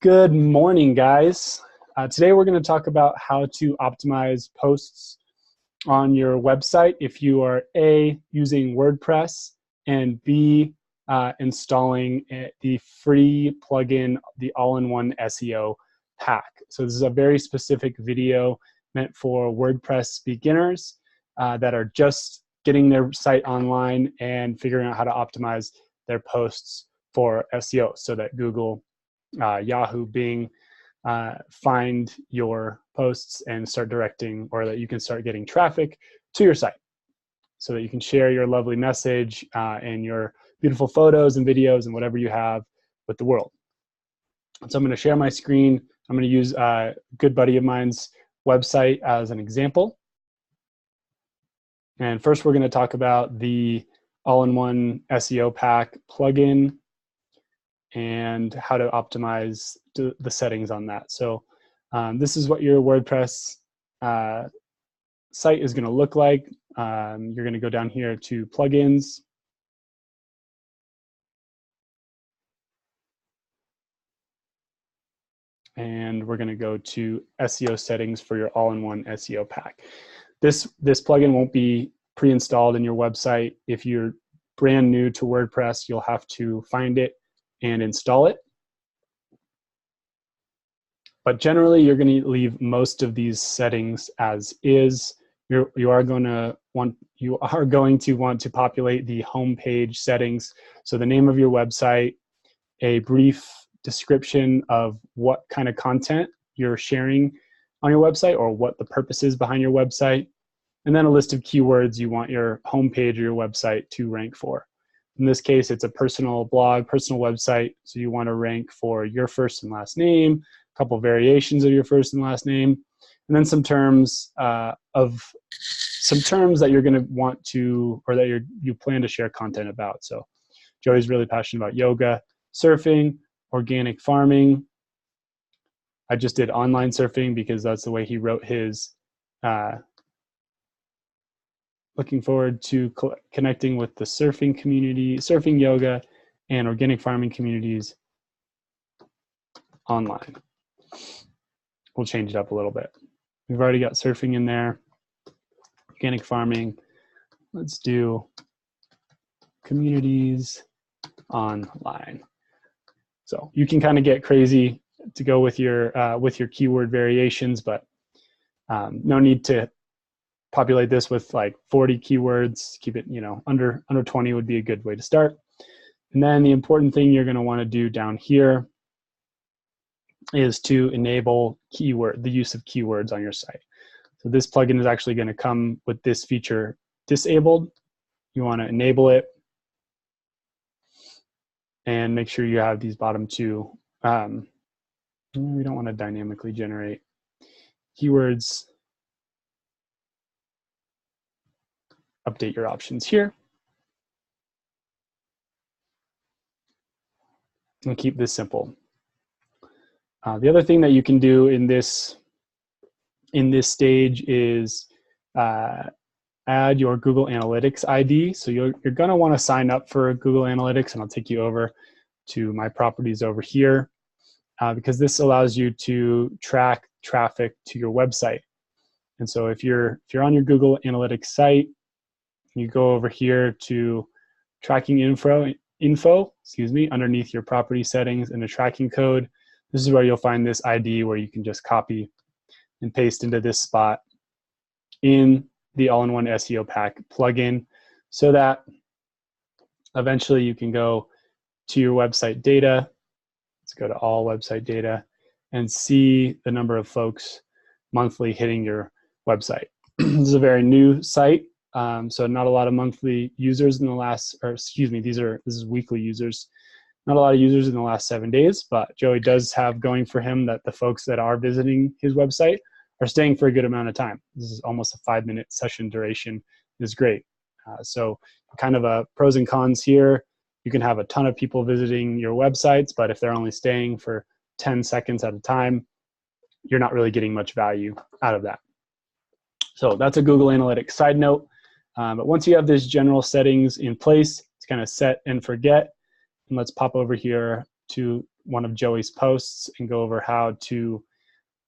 Good morning, guys. Today we're going to talk about how to optimize posts on your website if you are A, using WordPress, and B, installing the free plugin, the All-in-One SEO Pack. So this is a very specific video meant for WordPress beginners that are just getting their site online and figuring out how to optimize their posts for SEO so that Google, Yahoo, Bing find your posts and start directing, or that you can start getting traffic to your site so that you can share your lovely message and your beautiful photos and videos and whatever you have with the world. So I'm going to share my screen. I'm going to use a good buddy of mine's website as an example. And first we're going to talk about the All-in-One SEO Pack plugin and how to optimize the settings on that. So this is what your WordPress site is going to look like. You're going to go down here to plugins. And we're going to go to SEO settings for your All-in-One SEO Pack. This plugin won't be pre-installed in your website. If you're brand new to WordPress, you'll have to find it and install it. But generally, you're going to leave most of these settings as is. You are going to want to populate the home page settings. So the name of your website, a brief description of what kind of content you're sharing on your website or what the purpose is behind your website, and then a list of keywords you want your home page or your website to rank for. In this case, it's a personal blog, personal website, so you want to rank for your first and last name, a couple variations of your first and last name, and then some terms that you're going to want to, or that you plan to share content about. So Joey's really passionate about yoga, surfing, organic farming. I just did online surfing because that's the way he wrote his looking forward to connecting with the surfing community, surfing, yoga, and organic farming communities online. We'll change it up a little bit. We've already got surfing in there, organic farming. Let's do communities online. So you can kind of get crazy to go with your keyword variations, but no need to populate this with like 40 keywords. Keep it, under 20 would be a good way to start. And then the important thing you're going to want to do down here is to enable the use of keywords on your site. So this plugin is actually going to come with this feature disabled. You want to enable it and make sure you have these bottom two. We don't want to dynamically generate keywords. Update your options here. And keep this simple. The other thing that you can do in this stage is add your Google Analytics ID. So you're going to want to sign up for Google Analytics, and I'll take you over to my properties over here because this allows you to track traffic to your website. And so if you're on your Google Analytics site, you go over here to tracking info, underneath your property settings and the tracking code. This is where you'll find this ID where you can just copy and paste into this spot in the All-in-One SEO Pack plugin so that eventually you can go to your website data. Let's go to all website data and see the number of folks monthly hitting your website. This is a very new site. So not a lot of monthly users in the last, this is weekly users. Not a lot of users in the last 7 days, but Joey does have going for him that the folks that are visiting his website are staying for a good amount of time. This is almost a 5-minute session duration. It's great. So kind of a pros and cons here. You can have a ton of people visiting your websites, but if they're only staying for 10 seconds at a time, you're not really getting much value out of that. So that's a Google Analytics side note. But once you have these general settings in place, it's kind of set and forget. And let's pop over here to one of Joey's posts and go over how to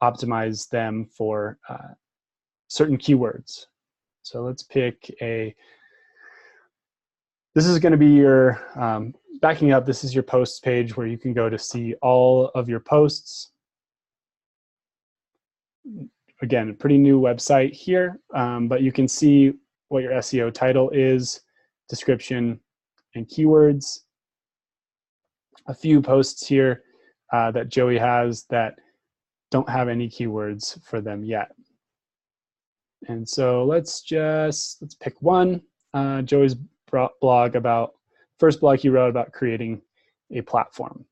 optimize them for certain keywords. So let's pick this is going to be your, backing up, this is your posts page where you can go to see all of your posts. Again, a pretty new website here, but you can see what your SEO title is, description, and keywords. A few posts here that Joey has that don't have any keywords for them yet. And so let's pick one. Joey's blog first blog he wrote about creating a platform.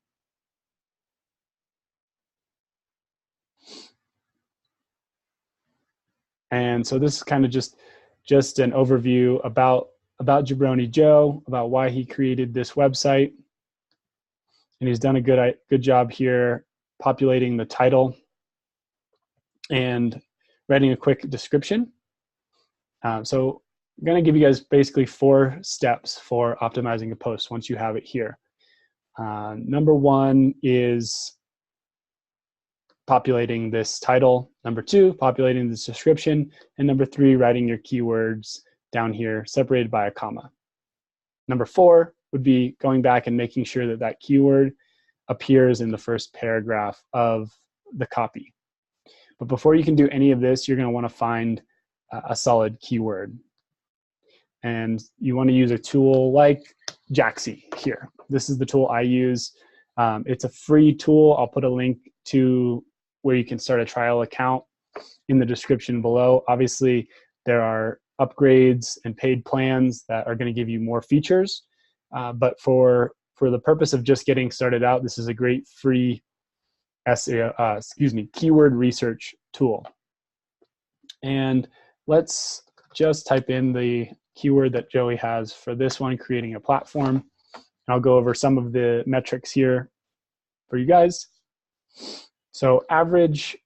And so this is kind of just an overview about Jabroni Joe, about why he created this website. And he's done a good job here populating the title and writing a quick description. So I'm going to give you guys basically 4 steps for optimizing a post once you have it here. Number 1 is populating this title. Number 2, populating this description. And number 3, writing your keywords down here separated by a comma. Number 4 would be going back and making sure that that keyword appears in the first paragraph of the copy. But before you can do any of this, you're going to want to find a solid keyword. And you want to use a tool like Jaxi here. This is the tool I use. It's a free tool. I'll put a link to where you can start a trial account in the description below. Obviously, there are upgrades and paid plans that are going to give you more features. But for the purpose of just getting started out, this is a great free keyword research tool. And let's just type in the keyword that Joey has for this one, creating a platform. And I'll go over some of the metrics here for you guys. So average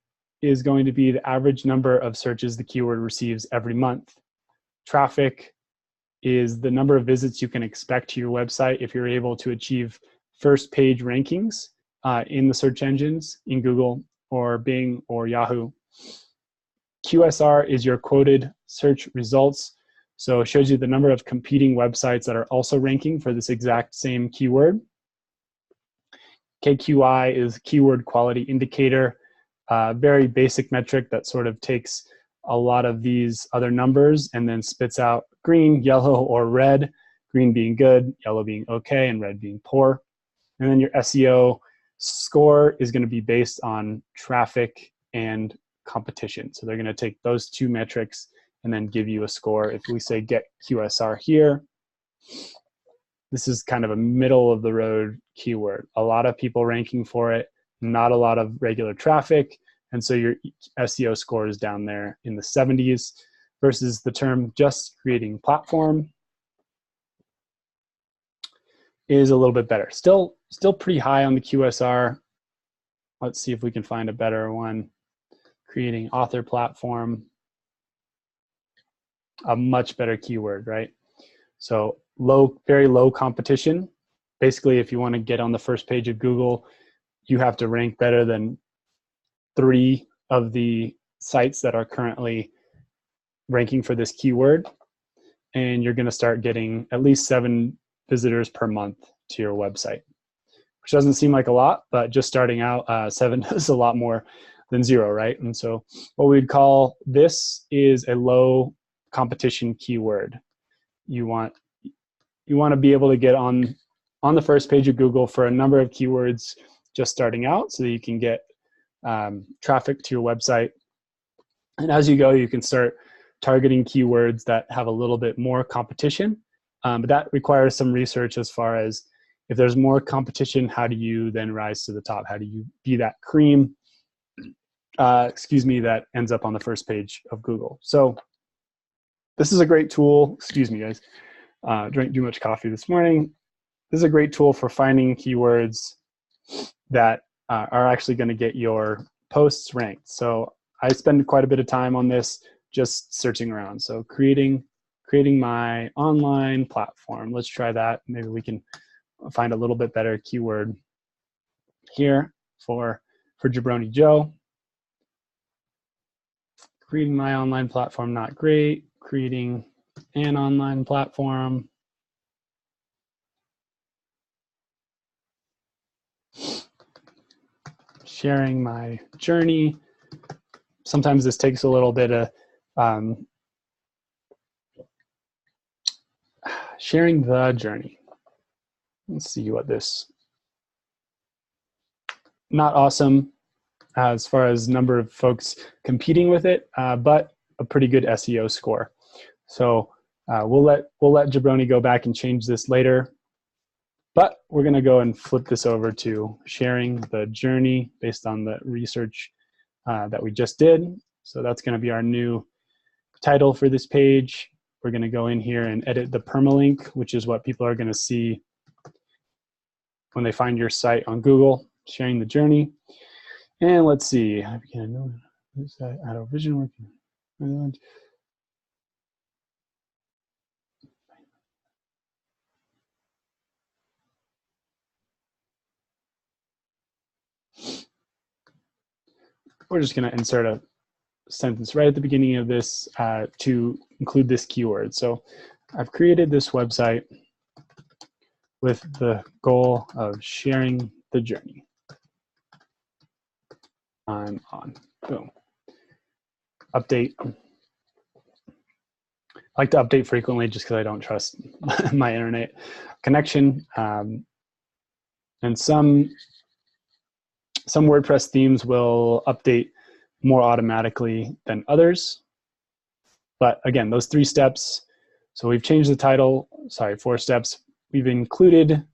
is going to be the average number of searches the keyword receives every month. Traffic is the number of visits you can expect to your website if you're able to achieve first page rankings in the search engines, in Google or Bing or Yahoo. QSR is your quoted search results. So it shows you the number of competing websites that are also ranking for this exact same keyword. KQI is keyword quality indicator, very basic metric that sort of takes a lot of these other numbers and then spits out green, yellow, or red, green being good, yellow being okay, and red being poor. And then your SEO score is going to be based on traffic and competition. So they're going to take those 2 metrics and then give you a score. If we say get QSR here, this is kind of a middle of the road keyword. A lot of people ranking for it, not a lot of regular traffic. And so your SEO score is down there in the 70s versus the term just creating platform is a little bit better. Still pretty high on the QSR. Let's see if we can find a better one. Creating author platform, a much better keyword, right? So very low competition. Basically, if you want to get on the first page of Google, you have to rank better than 3 of the sites that are currently ranking for this keyword. And you're going to start getting at least 7 visitors per month to your website, which doesn't seem like a lot, but just starting out, 7 is a lot more than 0, right? And so what we'd call this is a low competition keyword. You want to be able to get on the first page of Google for a number of keywords just starting out so that you can get traffic to your website. And as you go, you can start targeting keywords that have a little bit more competition. But that requires some research as far as if there's more competition, how do you then rise to the top? How do you be that cream, that ends up on the first page of Google? So this is a great tool. Excuse me, guys. Drank too much coffee this morning. This is a great tool for finding keywords that are actually going to get your posts ranked. So I spend quite a bit of time on this, just searching around. So creating my online platform. Let's try that. Maybe we can find a little bit better keyword. here for Jabroni Joe. Creating my online platform, not great. Creating an online platform. Sharing my journey. Sometimes this takes a little bit of sharing the journey. Let's see what this, not awesome as far as number of folks competing with it, but a pretty good SEO score. So we'll let Jabroni go back and change this later. But we're going to go and flip this over to sharing the journey based on the research that we just did. So that's going to be our new title for this page. We're going to go in here and edit the permalink, which is what people are going to see when they find your site on Google, sharing the journey. And let's see. I began to know this adult vision working. We're just going to insert a sentence right at the beginning of this to include this keyword. So I've created this website with the goal of sharing the journey. I'm on. Boom. Update. I like to update frequently just because I don't trust my internet connection. And some WordPress themes will update more automatically than others. But again, those 3 steps. So we've changed the title, 4 steps. We've included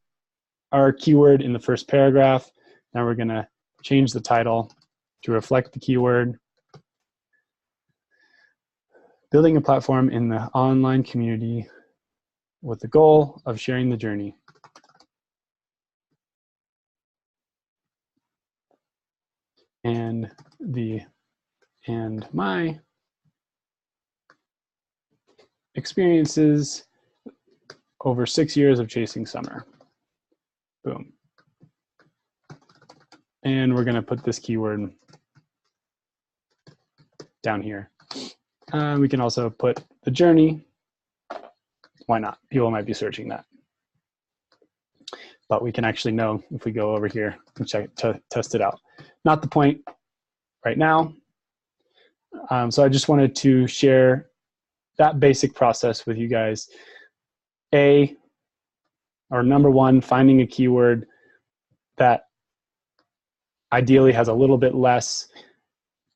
our keyword in the first paragraph. Now we're gonna change the title to reflect the keyword. Building a platform in the online community with the goal of sharing the journey. And my experiences over 6 years of chasing summer. Boom. And we're going to put this keyword down here. We can also put the journey. Why not? People might be searching that. But we can actually know if we go over here and check to test it out. Not the point right now. So I just wanted to share that basic process with you guys. Number 1, finding a keyword that ideally has a little bit less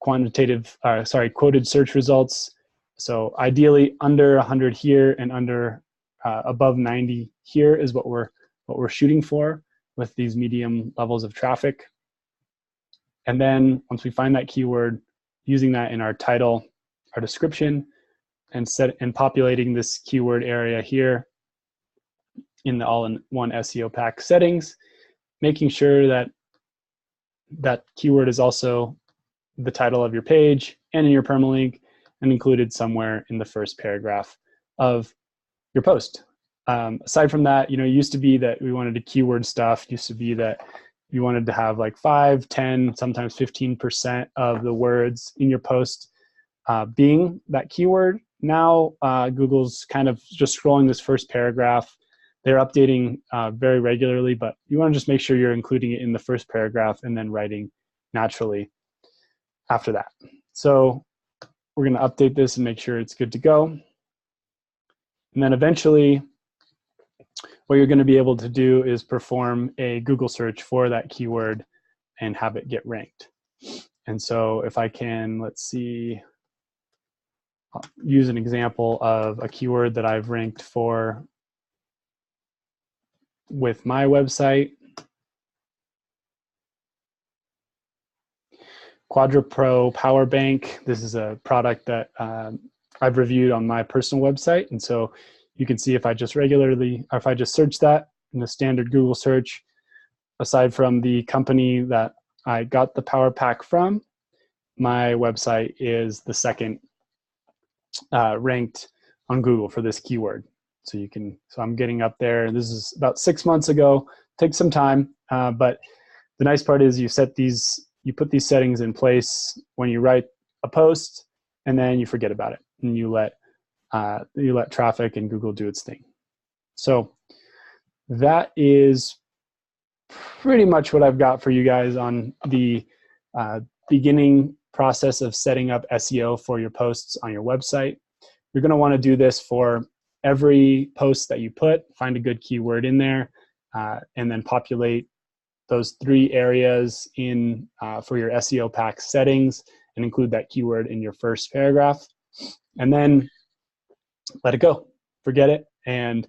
quoted search results. So ideally under 100 here and under above 90 here is what we're shooting for with these medium levels of traffic. And then once we find that keyword, using that in our title, our description, and populating this keyword area here in the All-in-One SEO Pack settings, making sure that that keyword is also the title of your page and in your permalink and included somewhere in the first paragraph of your post. Aside from that, it used to be that we wanted to keyword stuff, used to be that you wanted to have like 5, 10, sometimes 15% of the words in your post being that keyword. Now Google's kind of just scrolling this first paragraph. They're updating very regularly, but you want to just make sure you're including it in the first paragraph and then writing naturally after that. So we're going to update this and make sure it's good to go. And then eventually, what you're going to be able to do is perform a Google search for that keyword and have it get ranked. And so if I can, let's see, I'll use an example of a keyword that I've ranked for with my website. Quadra Pro Power Bank. This is a product that I've reviewed on my personal website. And so you can see if I just search that in the standard Google search, aside from the company that I got the Power Pack from, my website is the second ranked on Google for this keyword. So I'm getting up there. This is about 6 months ago. Takes some time, but the nice part is you put these settings in place when you write a post, and then you forget about it, and you let traffic and Google do its thing. So that is pretty much what I've got for you guys on the beginning process of setting up SEO for your posts on your website. You're going to want to do this for every post that you put. Find a good keyword in there, and then populate those 3 areas in for your SEO pack settings, and include that keyword in your first paragraph. And then let it go, forget it, and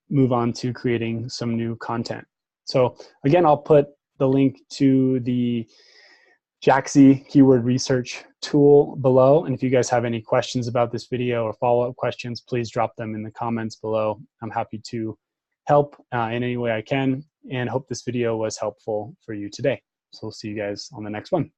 move on to creating some new content. So again, I'll put the link to the Jaxi keyword research tool below. And if you guys have any questions about this video or follow-up questions, please drop them in the comments below. I'm happy to help in any way I can, and hope this video was helpful for you today. So we'll see you guys on the next one.